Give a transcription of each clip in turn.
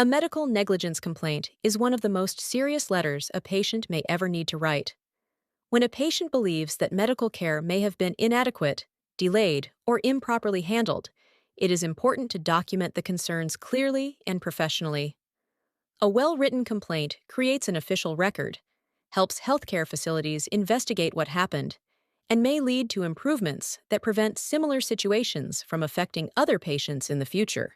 A medical negligence complaint is one of the most serious letters a patient may ever need to write. When a patient believes that medical care may have been inadequate, delayed, or improperly handled, it is important to document the concerns clearly and professionally. A well-written complaint creates an official record, helps healthcare facilities investigate what happened, and may lead to improvements that prevent similar situations from affecting other patients in the future.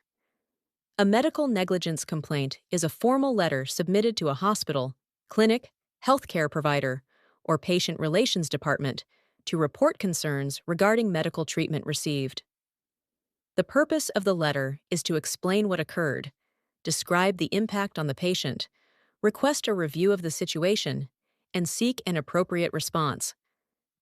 A medical negligence complaint is a formal letter submitted to a hospital, clinic, healthcare provider, or patient relations department to report concerns regarding medical treatment received. The purpose of the letter is to explain what occurred, describe the impact on the patient, request a review of the situation, and seek an appropriate response.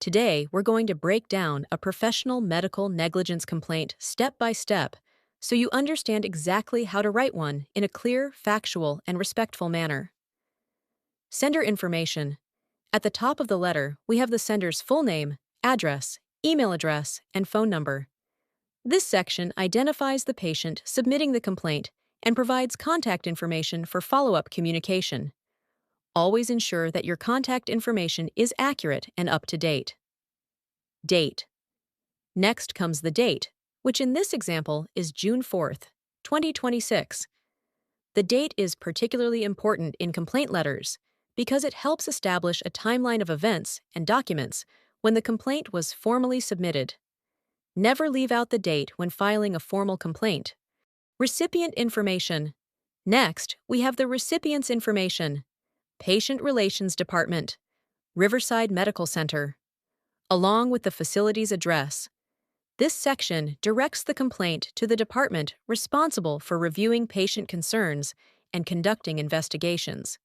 Today, we're going to break down a professional medical negligence complaint step by step so you understand exactly how to write one in a clear, factual, and respectful manner. Sender information. At the top of the letter, we have the sender's full name, address, email address, and phone number. This section identifies the patient submitting the complaint and provides contact information for follow-up communication. Always ensure that your contact information is accurate and up to date. Date. Next comes the date, which in this example is June 4th, 2026. The date is particularly important in complaint letters because it helps establish a timeline of events and documents when the complaint was formally submitted. Never leave out the date when filing a formal complaint. Recipient information. Next, we have the recipient's information. Patient Relations Department, Riverside Medical Center, along with the facility's address. This section directs the complaint to the department responsible for reviewing patient concerns and conducting investigations.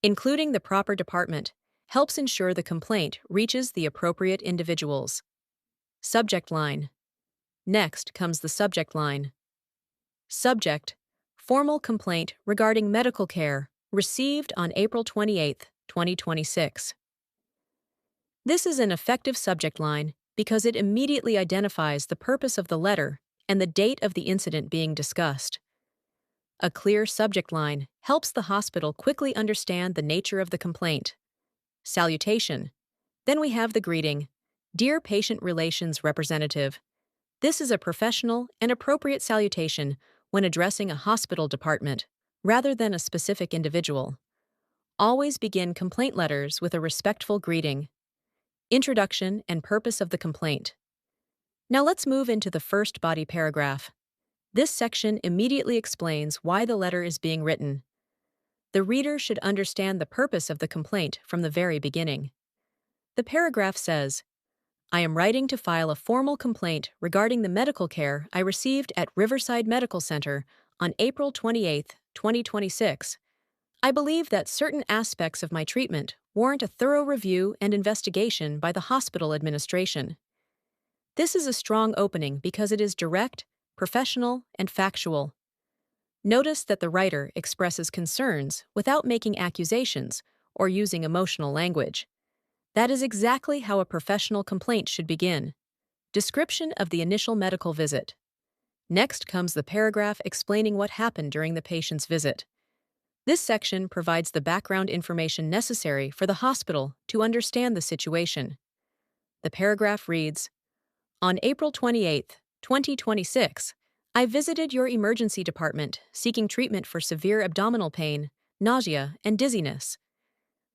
Including the proper department helps ensure the complaint reaches the appropriate individuals. Subject line. Next comes the subject line. Subject: formal complaint regarding medical care received on April 28, 2026. This is an effective subject line because it immediately identifies the purpose of the letter and the date of the incident being discussed. A clear subject line helps the hospital quickly understand the nature of the complaint. Salutation. Then we have the greeting, "Dear Patient Relations Representative." This is a professional and appropriate salutation when addressing a hospital department, rather than a specific individual. Always begin complaint letters with a respectful greeting. Introduction and purpose of the complaint. Now let's move into the first body paragraph. This section immediately explains why the letter is being written. The reader should understand the purpose of the complaint from the very beginning. The paragraph says, "I am writing to file a formal complaint regarding the medical care I received at Riverside Medical Center on April 28, 2026. I believe that certain aspects of my treatment warrant a thorough review and investigation by the hospital administration." This is a strong opening because it is direct, professional, and factual. Notice that the writer expresses concerns without making accusations or using emotional language. That is exactly how a professional complaint should begin. Description of the initial medical visit. Next comes the paragraph explaining what happened during the patient's visit. This section provides the background information necessary for the hospital to understand the situation. The paragraph reads, "On April 28, 2026, I visited your emergency department seeking treatment for severe abdominal pain, nausea, and dizziness.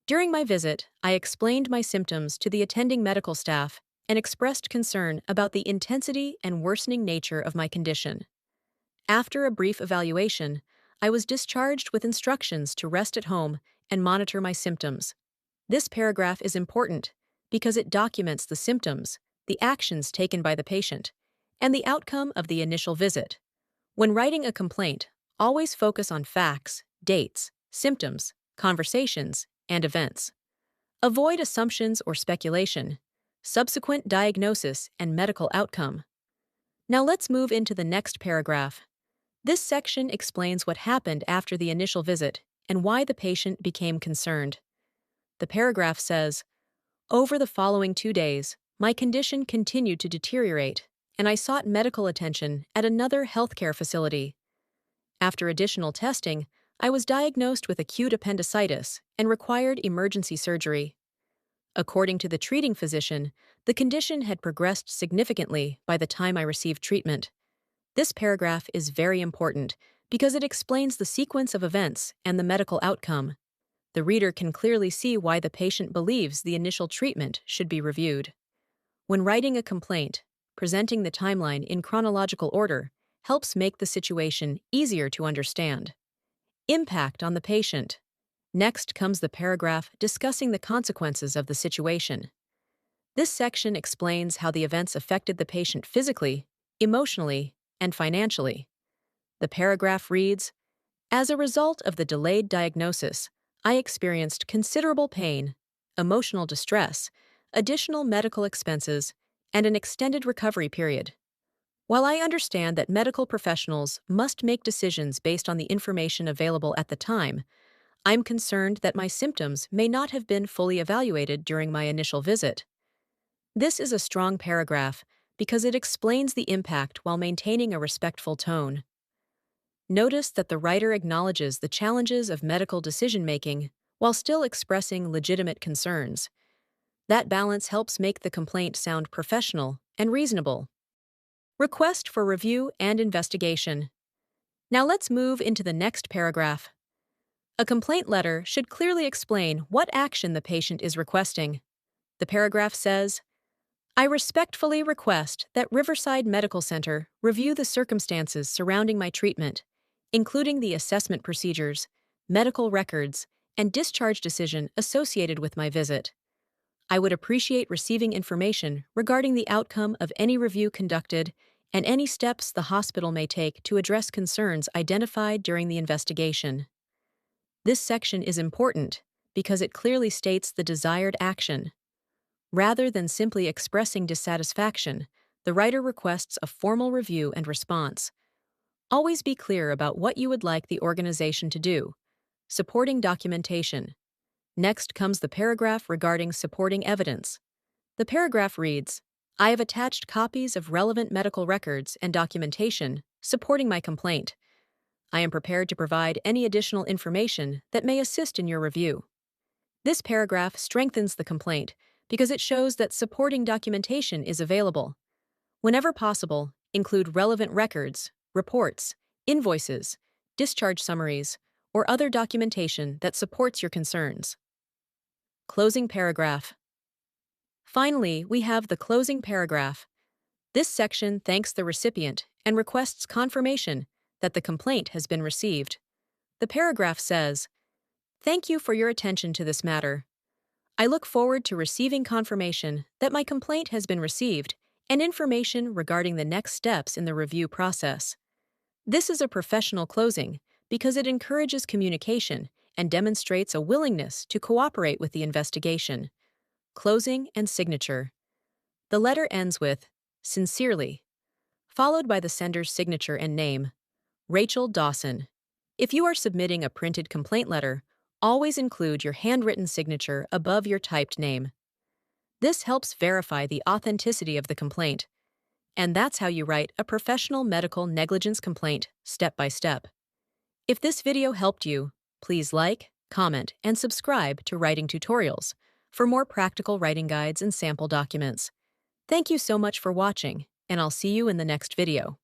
During my visit, I explained my symptoms to the attending medical staff and expressed concern about the intensity and worsening nature of my condition. After a brief evaluation, I was discharged with instructions to rest at home and monitor my symptoms." This paragraph is important because it documents the symptoms, the actions taken by the patient, and the outcome of the initial visit. When writing a complaint, always focus on facts, dates, symptoms, conversations, and events. Avoid assumptions or speculation, subsequent diagnosis, and medical outcome. Now let's move into the next paragraph. This section explains what happened after the initial visit and why the patient became concerned. The paragraph says, "Over the following 2 days, my condition continued to deteriorate, and I sought medical attention at another healthcare facility. After additional testing, I was diagnosed with acute appendicitis and required emergency surgery. According to the treating physician, the condition had progressed significantly by the time I received treatment. This paragraph is very important because it explains the sequence of events and the medical outcome. The reader can clearly see why the patient believes the initial treatment should be reviewed. When writing a complaint, presenting the timeline in chronological order helps make the situation easier to understand. Impact on the patient. Next comes the paragraph discussing the consequences of the situation. This section explains how the events affected the patient physically, emotionally, and financially. The paragraph reads, "As a result of the delayed diagnosis, I experienced considerable pain, emotional distress, additional medical expenses, and an extended recovery period. While I understand that medical professionals must make decisions based on the information available at the time, I'm concerned that my symptoms may not have been fully evaluated during my initial visit." This is a strong paragraph because it explains the impact while maintaining a respectful tone. Notice that the writer acknowledges the challenges of medical decision-making while still expressing legitimate concerns. That balance helps make the complaint sound professional and reasonable. Request for review and investigation. Now let's move into the next paragraph. A complaint letter should clearly explain what action the patient is requesting. The paragraph says, "I respectfully request that Riverside Medical Center review the circumstances surrounding my treatment, including the assessment procedures, medical records, and discharge decision associated with my visit. I would appreciate receiving information regarding the outcome of any review conducted and any steps the hospital may take to address concerns identified during the investigation." This section is important because it clearly states the desired action. Rather than simply expressing dissatisfaction, the writer requests a formal review and response. Always be clear about what you would like the organization to do. Supporting documentation. Next comes the paragraph regarding supporting evidence. The paragraph reads, "I have attached copies of relevant medical records and documentation supporting my complaint. I am prepared to provide any additional information that may assist in your review." This paragraph strengthens the complaint because it shows that supporting documentation is available. Whenever possible, include relevant records, reports, invoices, discharge summaries, or other documentation that supports your concerns. Closing paragraph. Finally, we have the closing paragraph. This section thanks the recipient and requests confirmation that the complaint has been received. The paragraph says, "Thank you for your attention to this matter. I look forward to receiving confirmation that my complaint has been received and information regarding the next steps in the review process." This is a professional closing because it encourages communication and demonstrates a willingness to cooperate with the investigation. Closing and signature. The letter ends with, "Sincerely," followed by the sender's signature and name, Rachel Dawson. If you are submitting a printed complaint letter, always include your handwritten signature above your typed name. This helps verify the authenticity of the complaint. And that's how you write a professional medical negligence complaint step by step. If this video helped you, please like, comment, and subscribe to Writing Tutorials for more practical writing guides and sample documents. Thank you so much for watching, and I'll see you in the next video.